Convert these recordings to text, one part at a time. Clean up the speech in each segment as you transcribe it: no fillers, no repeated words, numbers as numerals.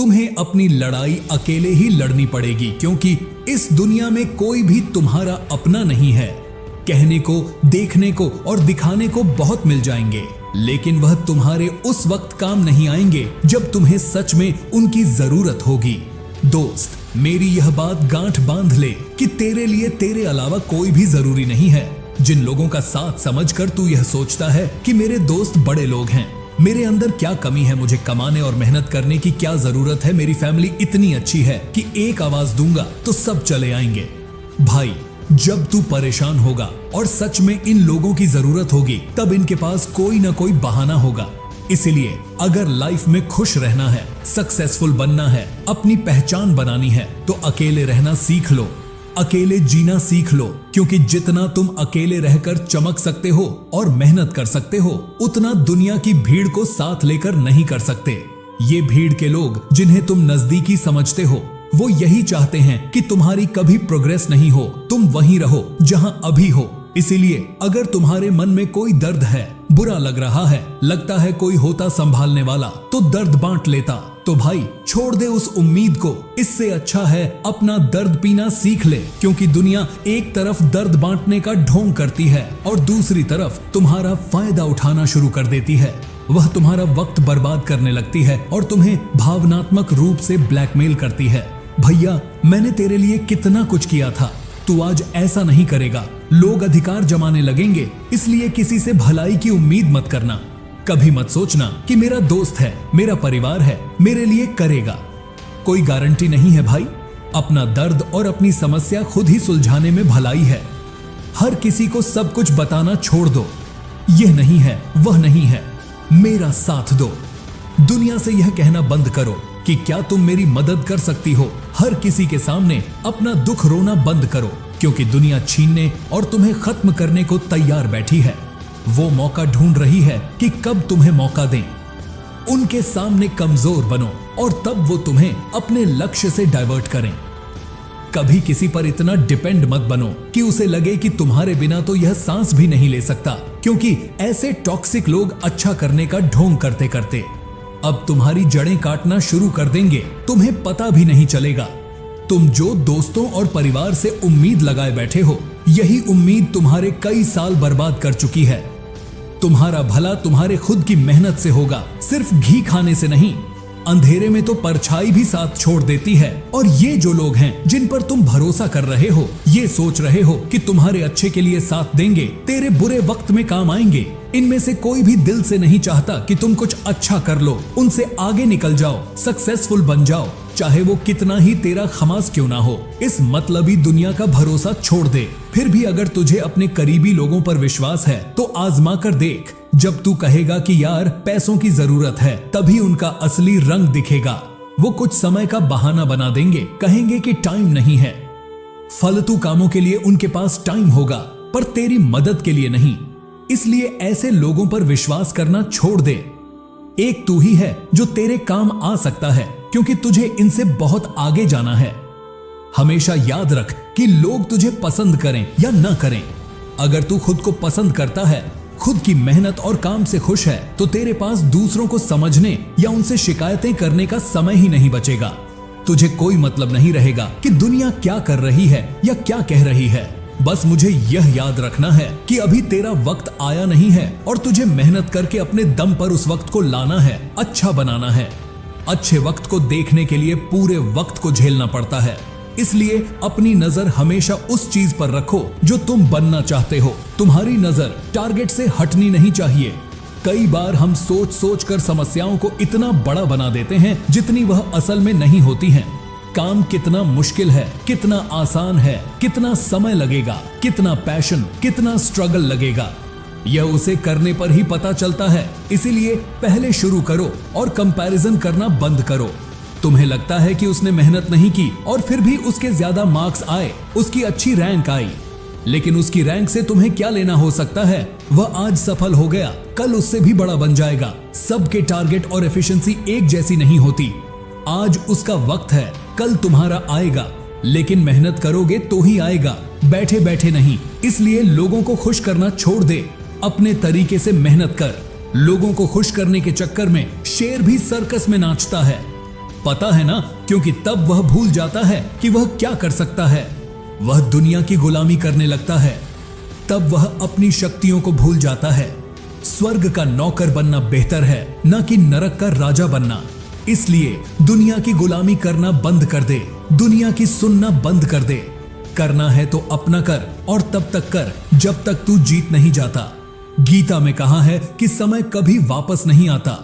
तुम्हें अपनी लड़ाई अकेले ही लड़नी पड़ेगी, क्योंकि इस दुनिया में कोई भी तुम्हारा अपना नहीं है। कहने को, देखने को और दिखाने को बहुत मिल जाएंगे, लेकिन वह तुम्हारे उस वक्त काम नहीं आएंगे जब तुम्हें सच में उनकी जरूरत होगी। दोस्त, मेरी यह बात गांठ बांध ले कि तेरे लिए तेरे अलावा कोई भी जरूरी नहीं है। जिन लोगों का साथ समझकर तू यह सोचता है कि मेरे दोस्त बड़े लोग हैं, मेरे अंदर क्या कमी है, मुझे कमाने और मेहनत करने की क्या जरूरत है, मेरी फैमिली इतनी अच्छी है कि एक आवाज दूंगा तो सब चले आएंगे। भाई, जब तू परेशान होगा और सच में इन लोगों की जरूरत होगी, तब इनके पास कोई ना कोई बहाना होगा। इसलिए अगर लाइफ में खुश रहना है, सक्सेसफुल बनना है, अपनी पहचान बनानी है, तो अकेले रहना सीख लो, अकेले जीना सीख लो। क्योंकि जितना तुम अकेले रहकर चमक सकते हो और मेहनत कर सकते हो, उतना दुनिया की भीड़ को साथ लेकर नहीं कर सकते। ये भीड़ के लोग जिन्हें तुम नजदीकी समझते हो, वो यही चाहते हैं कि तुम्हारी कभी प्रोग्रेस नहीं हो, तुम वहीं रहो जहां अभी हो। इसीलिए अगर तुम्हारे मन में कोई दर्द है, बुरा लग रहा है, लगता है कोई होता संभालने वाला तो दर्द बांट लेता, तो भाई छोड़ दे उस उम्मीद को। इससे अच्छा है अपना दर्द पीना सीख ले, क्योंकि दुनिया एक तरफ दर्द बांटने का ढोंग करती है और दूसरी तरफ तुम्हारा फायदा उठाना शुरू कर देती है। वह तुम्हारा वक्त बर्बाद करने लगती है और तुम्हें भावनात्मक रूप से ब्लैकमेल करती है। भैया, मैंने तेरे लिए कितना कुछ किया था, तू आज ऐसा नहीं करेगा। लोग अधिकार जमाने लगेंगे, इसलिए किसी से भलाई की उम्मीद मत करना। कभी मत सोचना कि मेरा दोस्त है, मेरा परिवार है, मेरे लिए करेगा। कोई गारंटी नहीं है भाई। अपना दर्द और अपनी समस्या खुद ही सुलझाने में भलाई है। हर किसी को सब कुछ बताना छोड़ दो। यह नहीं है, वह नहीं है, मेरा साथ दो। दुनिया से यह कहना बंद करो कि क्या तुम मेरी मदद कर सकती हो। हर किसी के सामने अपना दुख रोना बंद करो, क्योंकि दुनिया छीनने और तुम्हें खत्म करने को तैयार बैठी है। वो मौका ढूंढ रही है कि कब तुम्हें मौका दें। उनके सामने कमजोर बनो और तब वो तुम्हें अपने लक्ष्य से डाइवर्ट करें। कभी किसी पर इतना डिपेंड मत बनो कि उसे लगे कि तुम्हारे बिना तो यह सांस भी नहीं ले सकता, क्योंकि ऐसे टॉक्सिक लोग अच्छा करने का ढोंग करते करते अब तुम्हारी जड़ें काटना शुरू कर देंगे, तुम्हें पता भी नहीं चलेगा। तुम जो दोस्तों और परिवार से उम्मीद लगाए बैठे हो, यही उम्मीद तुम्हारे कई साल बर्बाद कर चुकी है। तुम्हारा भला तुम्हारे खुद की मेहनत से होगा, सिर्फ घी खाने से नहीं। अंधेरे में तो परछाई भी साथ छोड़ देती है। और ये जो लोग हैं जिन पर तुम भरोसा कर रहे हो, ये सोच रहे हो कि तुम्हारे अच्छे के लिए साथ देंगे, तेरे बुरे वक्त में काम आएंगे, इनमें से कोई भी दिल से नहीं चाहता कि तुम कुछ अच्छा कर लो, उनसे आगे निकल जाओ, सक्सेसफुल बन जाओ, चाहे वो कितना ही तेरा खमास क्यों ना हो। इस मतलबी दुनिया का भरोसा छोड़ दे। फिर भी अगर तुझे अपने करीबी लोगों पर विश्वास है तो आजमा कर देख। जब तू कहेगा कि यार पैसों की जरूरत है, तभी उनका असली रंग दिखेगा। वो कुछ समय का बहाना बना देंगे, कहेंगे कि टाइम नहीं है। फालतू कामों के लिए उनके पास टाइम होगा, पर तेरी मदद के लिए नहीं। इसलिए ऐसे लोगों पर विश्वास करना छोड़ दे। एक तू ही है जो तेरे काम आ सकता है, क्योंकि तुझे इनसे बहुत आगे जाना है। हमेशा याद रख कि लोग तुझे पसंद करें या ना करें, अगर तू खुद को पसंद करता है, खुद की मेहनत और काम से खुश है, तो तेरे पास दूसरों को समझने या उनसे शिकायतें करने का समय ही नहीं बचेगा। तुझे कोई मतलब नहीं रहेगा कि दुनिया क्या कर रही है या क्या कह रही है। बस मुझे यह याद रखना है कि अभी तेरा वक्त आया नहीं है और तुझे मेहनत करके अपने दम पर उस वक्त को लाना है, अच्छा बनाना है। अच्छे वक्त को देखने के लिए पूरे वक्त को झेलना पड़ता है। इसलिए अपनी नजर हमेशा उस चीज पर रखो जो तुम बनना चाहते हो। तुम्हारी नजर टारगेट से हटनी नहीं चाहिए। कई बार हम सोच सोच कर समस्याओं को इतना बड़ा बना देते हैं जितनी वह असल में नहीं होती हैं। काम कितना मुश्किल है, कितना आसान है, कितना समय लगेगा, कितना पैशन, कितना स्ट्रगल लगेगा, यह उसे करने पर ही पता चलता है। इसीलिए पहले शुरू करो और कंपैरिजन करना बंद करो। तुम्हें लगता है कि उसने मेहनत नहीं की और फिर भी उसके ज्यादा मार्क्स आए, उसकी अच्छी रैंक आई, लेकिन उसकी रैंक से तुम्हें क्या लेना। हो सकता है वह आज सफल हो गया, कल उससे भी बड़ा बन जाएगा। सबके टारगेट और एफिशिएंसी एक जैसी नहीं होती। आज उसका वक्त है, कल तुम्हारा आएगा, लेकिन मेहनत करोगे तो ही आएगा, बैठे बैठे नहीं। इसलिए लोगों को खुश करना छोड़ दे, अपने तरीके से मेहनत कर। लोगों को खुश करने के चक्कर में शेर भी सर्कस में नाचता है। पता है ना, क्योंकि तब वह भूल जाता है कि वह क्या कर सकता है। वह दुनिया की गुलामी करने लगता है। तब वह अपनी शक्तियों को भूल जाता है। स्वर्ग का नौकर बनना बेहतर है, न कि नरक का राजा बनना। इसलिए दुनिया की गुलामी करना बंद कर दे, दुनिया की सुनना बंद कर दे। करना है तो अपना कर, और तब तक कर जब तक तू जीत नहीं जाता। गीता में कहा है कि समय कभी वापस नहीं आता,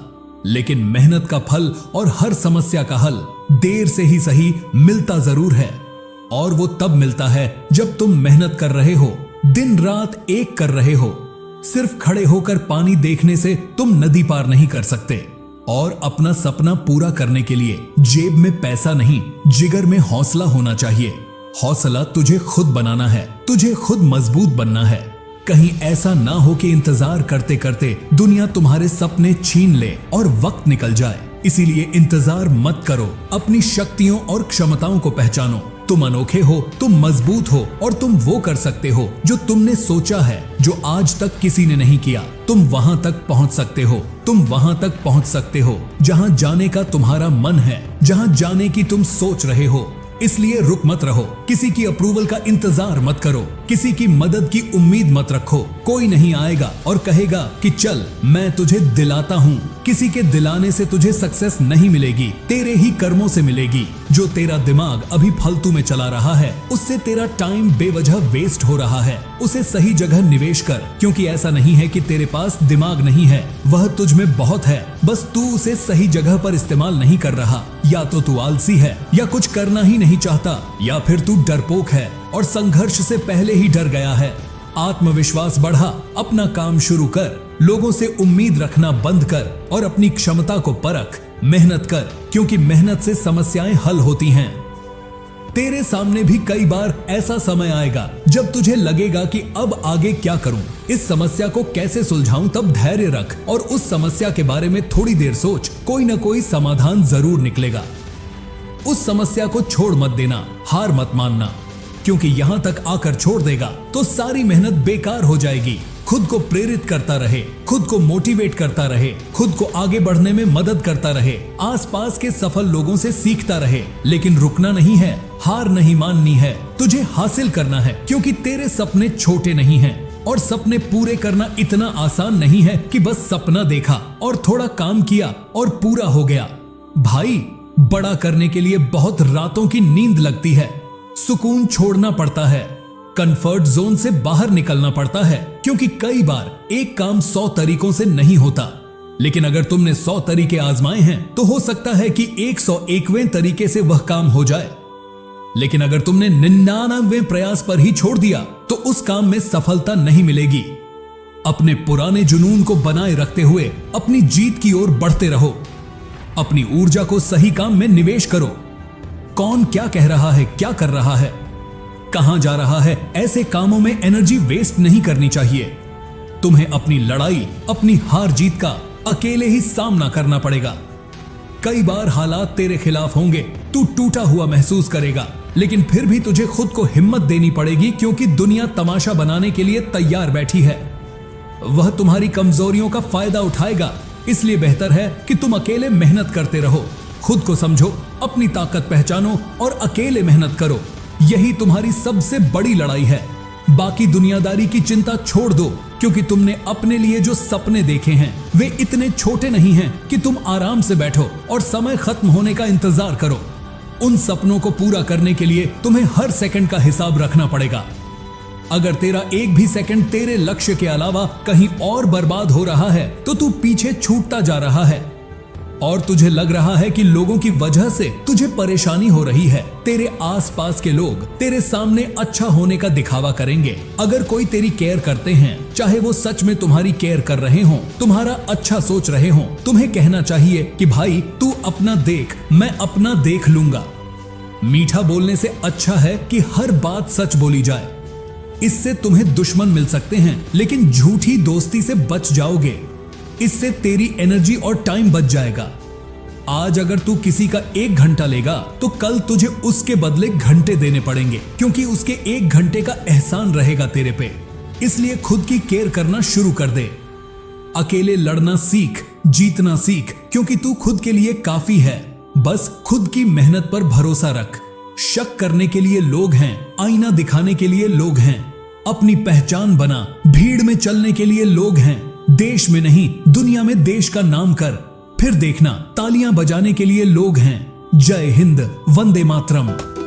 लेकिन मेहनत का फल और हर समस्या का हल देर से ही सही मिलता जरूर है। और वो तब मिलता है जब तुम मेहनत कर रहे हो, दिन रात एक कर रहे हो। सिर्फ खड़े होकर पानी देखने से तुम नदी पार नहीं कर सकते। और अपना सपना पूरा करने के लिए जेब में पैसा नहीं, जिगर में हौसला होना चाहिए। हौसला तुझे खुद बनाना है, तुझे खुद मजबूत बनना है। कहीं ऐसा ना हो कि इंतजार करते करते दुनिया तुम्हारे सपने छीन ले और वक्त निकल जाए। इसीलिए इंतजार मत करो, अपनी शक्तियों और क्षमताओं को पहचानो। तुम अनोखे हो, तुम मजबूत हो, और तुम वो कर सकते हो जो तुमने सोचा है, जो आज तक किसी ने नहीं किया। तुम वहां तक पहुंच सकते हो, तुम वहां तक पहुंच सकते हो जहां जाने का तुम्हारा मन है, जहां जाने की तुम सोच रहे हो। इसलिए रुक मत रहो, किसी की अप्रूवल का इंतजार मत करो, किसी की मदद की उम्मीद मत रखो। कोई नहीं आएगा और कहेगा कि चल मैं तुझे दिलाता हूँ। किसी के दिलाने से तुझे सक्सेस नहीं मिलेगी, तेरे ही कर्मों से मिलेगी। जो तेरा दिमाग अभी फालतू में चला रहा है, उससे तेरा टाइम बेवजह वेस्ट हो रहा है। उसे सही जगह निवेश कर, क्योंकि ऐसा नहीं है कि तेरे पास दिमाग नहीं है, वह तुझ में बहुत है, बस तू उसे सही जगह पर इस्तेमाल नहीं कर रहा। या तो तू आलसी है, या कुछ करना ही नहीं चाहता, या फिर तू डरपोक है और संघर्ष से पहले ही डर गया है। आत्मविश्वास बढ़ा, अपना काम शुरू कर, लोगों से उम्मीद रखना बंद कर और अपनी क्षमता को परख। मेहनत कर, क्योंकि मेहनत से समस्याएं हल होती हैं। तेरे सामने भी कई बार ऐसा समय आएगा जब तुझे लगेगा कि अब आगे क्या करूं, इस समस्या को कैसे सुलझाऊं। तब धैर्य रख और उस समस्या के बारे में थोड़ी देर सोच, कोई ना कोई समाधान जरूर निकलेगा। उस समस्या को छोड़ मत देना, हार मत मानना, क्योंकि यहां तक आकर छोड़ देगा तो सारी मेहनत बेकार हो जाएगी। खुद को प्रेरित करता रहे, खुद को मोटिवेट करता रहे, खुद को आगे बढ़ने में मदद करता रहे, आसपास के सफल लोगों से सीखता रहे, लेकिन रुकना नहीं है, हार नहीं माननी है। तुझे हासिल करना है, क्योंकि तेरे सपने छोटे नहीं हैं और सपने पूरे करना इतना आसान नहीं है कि बस सपना देखा और थोड़ा काम किया और पूरा हो गया। भाई, बड़ा करने के लिए बहुत रातों की नींद लगती है, सुकून छोड़ना पड़ता है, कंफर्ट जोन से बाहर निकलना पड़ता है, क्योंकि कई बार एक काम 100 तरीकों से नहीं होता। लेकिन अगर तुमने 100 तरीके आजमाए हैं तो हो सकता है कि 101वें तरीके से वह काम हो जाए। लेकिन अगर तुमने 99वें प्रयास पर ही छोड़ दिया तो उस काम में सफलता नहीं मिलेगी। अपने पुराने जुनून को बनाए रखते हुए अपनी जीत की ओर बढ़ते रहो। अपनी ऊर्जा को सही काम में निवेश करो। कौन क्या कह रहा है, क्या कर रहा है, कहां जा रहा है, ऐसे कामों में एनर्जी वेस्ट नहीं करनी चाहिए। तुम्हें अपनी लड़ाई, अपनी हार जीत का अकेले ही सामना करना पड़ेगा। कई बार हालात तेरे खिलाफ होंगे, तू टूटा हुआ महसूस करेगा, लेकिन फिर भी तुझे खुद को हिम्मत देनी पड़ेगी, क्योंकि दुनिया तमाशा बनाने के लिए तैयार बैठी है। वह तुम्हारी कमजोरियों का फायदा उठाएगा, इसलिए बेहतर है कि तुम अकेले मेहनत करते रहो। खुद को समझो, अपनी ताकत पहचानो और अकेले मेहनत करो। यही तुम्हारी सबसे बड़ी लड़ाई है। बाकी दुनियादारी की चिंता छोड़ दो, क्योंकि तुमने अपने लिए जो सपने देखे हैं वे इतने छोटे नहीं हैं कि तुम आराम से बैठो और समय खत्म होने का इंतजार करो। उन सपनों को पूरा करने के लिए तुम्हें हर सेकंड का हिसाब रखना पड़ेगा। अगर तेरा एक भी सेकंड तेरे लक्ष्य के अलावा कहीं और बर्बाद हो रहा है तो तू पीछे छूटता जा रहा है, और तुझे लग रहा है कि लोगों की वजह से तुझे परेशानी हो रही है। तेरे आसपास के लोग तेरे सामने अच्छा होने का दिखावा करेंगे। अगर कोई तेरी केयर करते हैं, चाहे वो सच में तुम्हारी केयर कर रहे हो, तुम्हारा अच्छा सोच रहे हो, तुम्हें कहना चाहिए कि भाई तू अपना देख, मैं अपना देख लूंगा। मीठा बोलने से अच्छा है कि हर बात सच बोली जाए। इससे तुम्हें दुश्मन मिल सकते हैं, लेकिन झूठी दोस्ती से बच जाओगे। इससे तेरी एनर्जी और टाइम बच जाएगा। आज अगर तू किसी का 1 घंटा लेगा तो कल तुझे उसके बदले घंटे देने पड़ेंगे, क्योंकि उसके 1 घंटे का एहसान रहेगा तेरे पे। इसलिए खुद की केयर करना शुरू कर दे। अकेले लड़ना सीख, जीतना सीख, क्योंकि तू खुद के लिए काफी है। बस खुद की मेहनत पर भरोसा रख। शक करने के लिए लोग हैं, आईना दिखाने के लिए लोग हैं। अपनी पहचान बना, भीड़ में चलने के लिए लोग हैं। देश में नहीं, दुनिया में देश का नाम कर, फिर देखना तालियां बजाने के लिए लोग हैं। जय हिंद, वंदे मातरम।